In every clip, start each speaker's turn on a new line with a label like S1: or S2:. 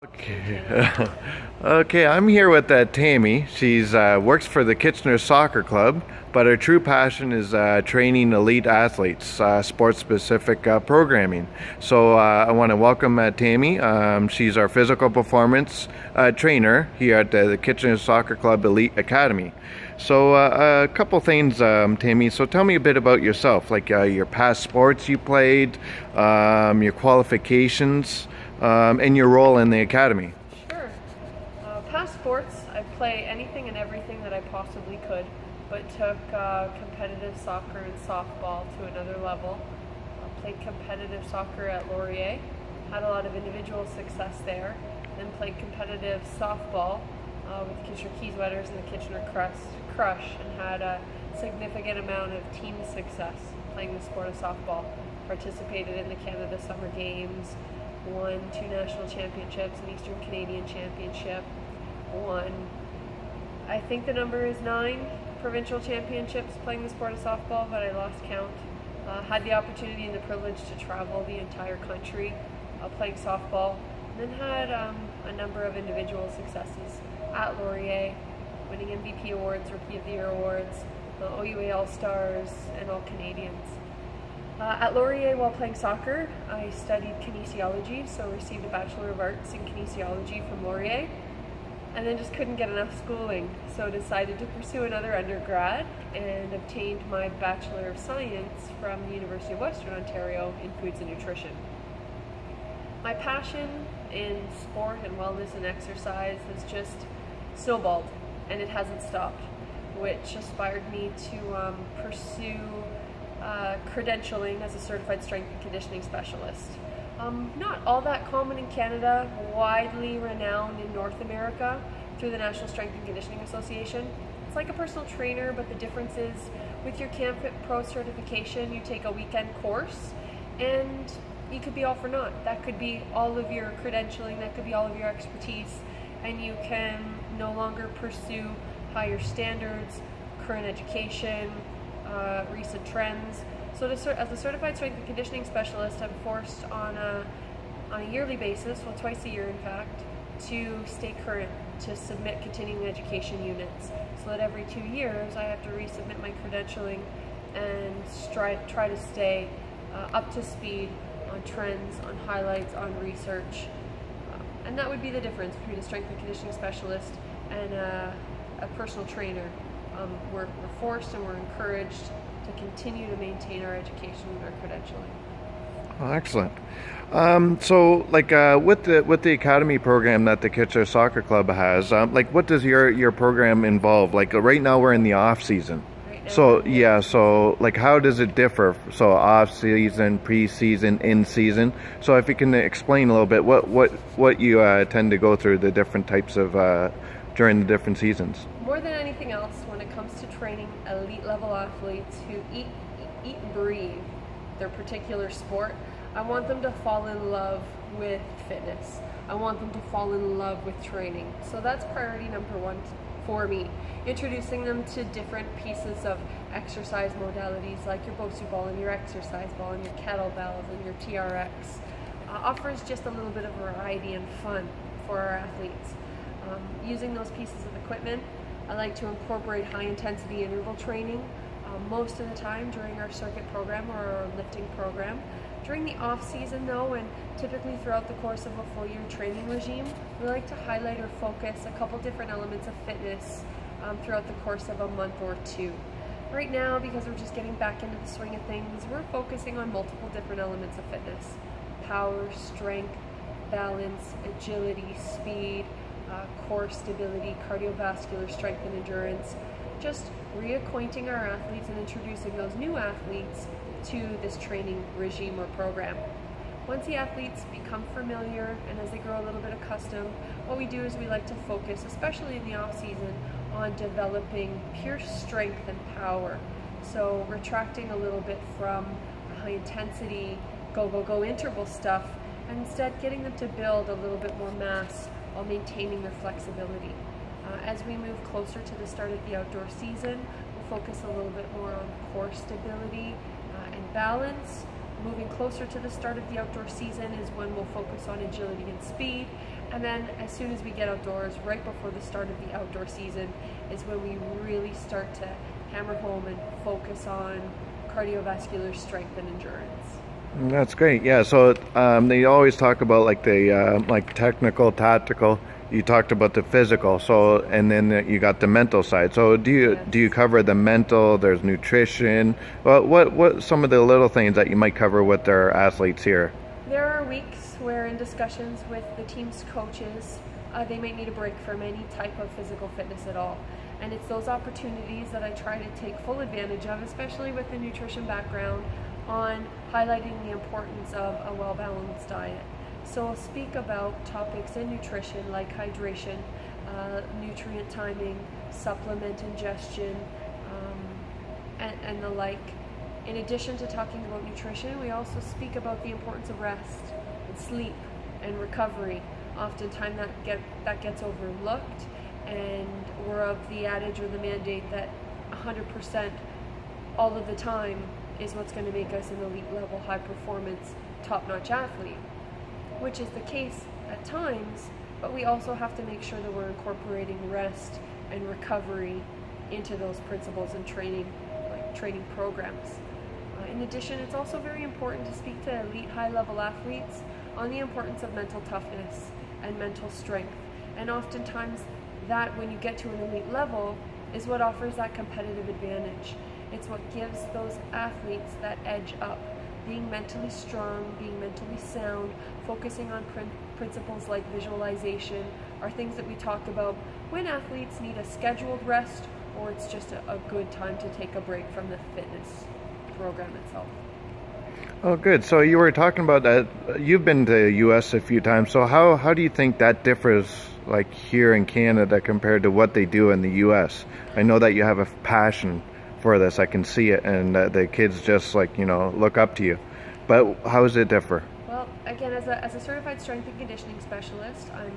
S1: Okay, okay, I'm here with Tammy. She's works for the Kitchener Soccer Club, but her true passion is training elite athletes, sports-specific programming. So I want to welcome Tammy. She's our physical performance trainer here at the Kitchener Soccer Club Elite Academy. So a couple things, Tammy. So tell me a bit about yourself, like your past sports you played, your qualifications, and your role in the academy.
S2: Sure. Past sports, I play anything and everything that I possibly could, but took competitive soccer and softball to another level. Played competitive soccer at Laurier, had a lot of individual success there, then played competitive softball with the Kitchener Keys Wetters and the Kitchener Crush, and had a significant amount of team success playing the sport of softball. Participated in the Canada Summer Games, won 2 national championships, an Eastern Canadian championship, won, I think the number is 9 provincial championships playing the sport of softball, but I lost count. Had the opportunity and the privilege to travel the entire country playing softball, and then had a number of individual successes at Laurier, winning MVP awards, Rookie of the Year awards, OUA All-Stars, and All-Canadians. At Laurier, while playing soccer, I studied kinesiology, so received a Bachelor of Arts in Kinesiology from Laurier, and then just couldn't get enough schooling, so decided to pursue another undergrad and obtained my Bachelor of Science from the University of Western Ontario in Foods and Nutrition. My passion in sport and wellness and exercise has just snowballed, and it hasn't stopped, which inspired me to pursue credentialing as a certified strength and conditioning specialist. Not all that common in Canada, widely renowned in North America through the National Strength and Conditioning Association. It's like a personal trainer, but the difference is with your CanFit Pro certification, you take a weekend course and you could be all for naught. That could be all of your credentialing, that could be all of your expertise, and you can no longer pursue higher standards, current education, recent trends. So as a certified strength and conditioning specialist, I'm forced on a yearly basis, well twice a year in fact, to stay current, to submit continuing education units, so that every 2 years I have to resubmit my credentialing and try to stay up to speed on trends, on highlights, on research. And that would be the difference between a strength and conditioning specialist and a personal trainer. We're forced and we're encouraged to continue to maintain our education and our credentialing.
S1: Oh, excellent. So, like with the academy program that the Kitchener Soccer Club has, like what does your program involve? Like right now we're in the off season. So yeah, so like how does it differ? So off season, pre-season, in season. So if you can explain a little bit what you tend to go through the different types of during the different seasons.
S2: More than anything else, when it comes to training elite level athletes who eat and breathe their particular sport, I want them to fall in love with fitness. I want them to fall in love with training. So that's priority number 1 for me. Introducing them to different pieces of exercise modalities like your Bosu ball and your exercise ball and your kettlebells and your TRX offers just a little bit of variety and fun for our athletes. Using those pieces of equipment, I like to incorporate high intensity interval training most of the time during our circuit program or our lifting program. During the off season though, and typically throughout the course of a full year training regime, we like to highlight or focus a couple different elements of fitness throughout the course of a month or 2. Right now, because we're just getting back into the swing of things, we're focusing on multiple different elements of fitness: power, strength, balance, agility, speed, core stability, cardiovascular strength and endurance, just reacquainting our athletes and introducing those new athletes to this training regime or program. Once the athletes become familiar and as they grow a little bit accustomed, what we do is we like to focus, especially in the off season, on developing pure strength and power. So retracting a little bit from high intensity, go interval stuff, and instead getting them to build a little bit more mass while maintaining their flexibility. As we move closer to the start of the outdoor season, we'll focus a little bit more on core stability and balance. Moving closer to the start of the outdoor season is when we'll focus on agility and speed. And then as soon as we get outdoors, right before the start of the outdoor season, is when we really start to hammer home and focus on cardiovascular strength and endurance.
S1: That's great. Yeah. So they always talk about like the like technical, tactical. You talked about the physical. So and then you got the mental side. So do you cover the mental? There's nutrition. Well, what some of the little things that you might cover with our athletes here?
S2: There are weeks where in discussions with the team's coaches, they might need a break from any type of physical fitness at all. And it's those opportunities that I try to take full advantage of, especially with the nutrition background, on highlighting the importance of a well-balanced diet. So I'll speak about topics in nutrition like hydration, nutrient timing, supplement ingestion, and the like. In addition to talking about nutrition, we also speak about the importance of rest and sleep and recovery. Oftentimes that gets overlooked, and we're of the adage or the mandate that 100% all of the time is what's going to make us an elite level, high performance, top-notch athlete, which is the case at times, but we also have to make sure that we're incorporating rest and recovery into those principles and training programs. In addition, it's also very important to speak to elite high-level athletes on the importance of mental toughness and mental strength. And oftentimes that, when you get to an elite level, is what offers that competitive advantage. It's what gives those athletes that edge up. Being mentally strong, being mentally sound, focusing on principles like visualization are things that we talk about when athletes need a scheduled rest, or it's just a good time to take a break from the fitness program itself.
S1: Oh, good. So you were talking about that. You've been to the U.S. a few times. So how do you think that differs, like here in Canada, compared to what they do in the U.S.? I know that you have a passion for this. I can see it, and the kids just look up to you. But how does it differ?
S2: Well, again, as a certified strength and conditioning specialist, I'm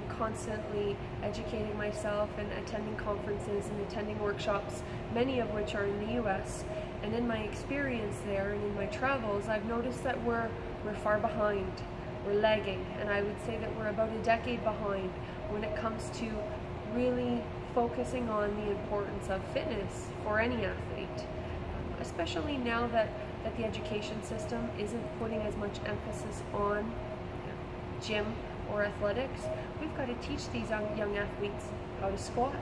S2: constantly educating myself and attending conferences and attending workshops, many of which are in the U.S. And in my experience there and in my travels, I've noticed that we're far behind, we're lagging, and I would say that we're about a decade behind when it comes to really focusing on the importance of fitness for any athlete, especially now that the education system isn't putting as much emphasis on gym or athletics. We've got to teach these young athletes how to squat,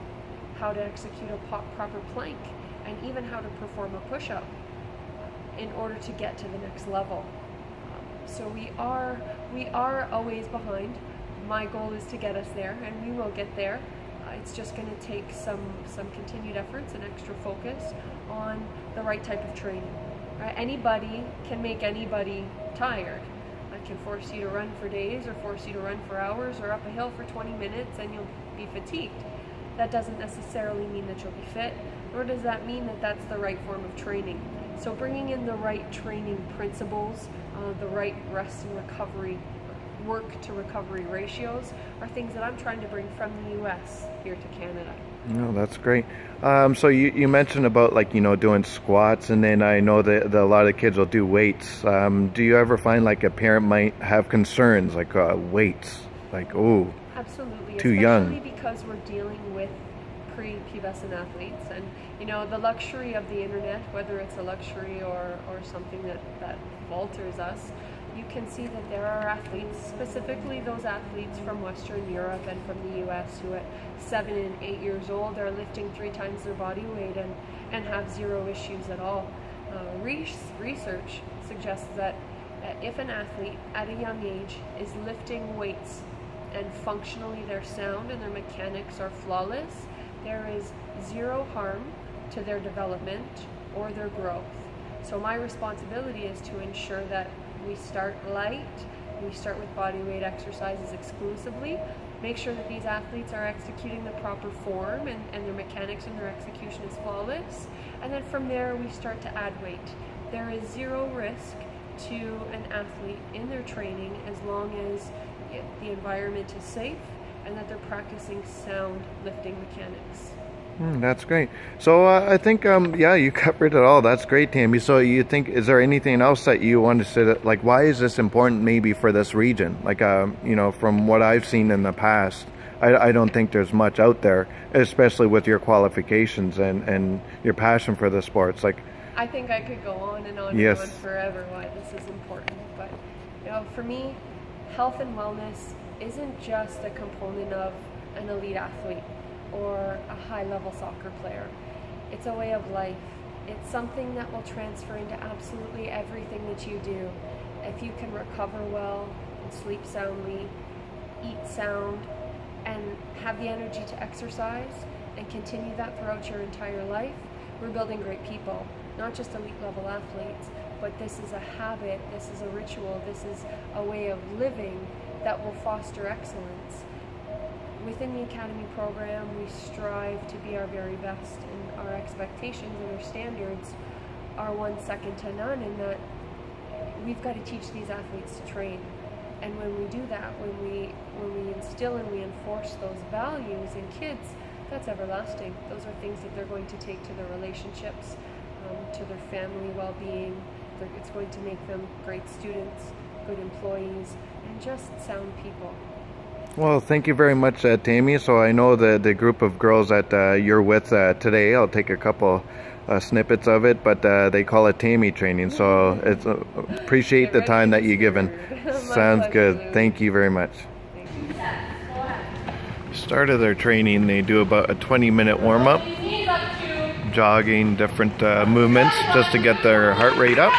S2: how to execute a proper plank, and even how to perform a push-up in order to get to the next level. So we are always behind. My goal is to get us there, and we will get there. It's just going to take some continued efforts and extra focus on the right type of training. Anybody can make anybody tired. I can force you to run for days, or force you to run for hours, or up a hill for 20 minutes, and you'll be fatigued. That doesn't necessarily mean that you'll be fit, nor does that mean that that's the right form of training. So bringing in the right training principles, the right rest and recovery, work to recovery ratios are things that I'm trying to bring from the US here to Canada.
S1: No, that's great. So you mentioned about doing squats, and then I know that a lot of kids will do weights. Do you ever find like a parent might have concerns like weights, like
S2: absolutely,
S1: too young?
S2: Especially because we're dealing with pre-pubescent athletes, and the luxury of the internet, whether it's a luxury or something that falters us, you can see that there are athletes, specifically those athletes from Western Europe and from the US, who at 7 and 8 years old are lifting 3 times their body weight and have zero issues at all. Research suggests that if an athlete at a young age is lifting weights and functionally they're sound and their mechanics are flawless, there is zero harm to their development or their growth. So my responsibility is to ensure that we start light, we start with body weight exercises exclusively, make sure that these athletes are executing the proper form and their mechanics and their execution is flawless, and then from there we start to add weight. There is zero risk to an athlete in their training as long as the environment is safe and that they're practicing sound lifting mechanics.
S1: That's great. So I think yeah, you covered it all. That's great, Tammy. So you think, is there anything else that you want to say, that like, why is this important maybe for this region? Like you know, from what I've seen in the past, I don't think there's much out there, especially with your qualifications and your passion for the sports. Like,
S2: I think I could go on and on
S1: yes.
S2: and on forever why this is important. But you know, for me, health and wellness isn't just a component of an elite athlete or a high-level soccer player. It's a way of life. It's something that will transfer into absolutely everything that you do. If you can recover well and sleep soundly, eat sound, and have the energy to exercise and continue that throughout your entire life, we're building great people. Not just elite level athletes, but this is a habit, this is a ritual, this is a way of living that will foster excellence. Within the Academy program, we strive to be our very best, and our expectations and our standards are one second to none, in that we've got to teach these athletes to train. And when we do that, when we instill and we enforce those values in kids, that's everlasting. Those are things that they're going to take to their relationships, to their family well-being. It's going to make them great students, good employees, and just sound people.
S1: well, thank you very much, Tammy. So I know the group of girls that you're with today, I'll take a couple snippets of it, but they call it Tammy training. So it's appreciate the time that you've given. Sounds good. Thank you very much. Start of their training, they do about a 20-minute warm-up, jogging, different movements just to get their heart rate up.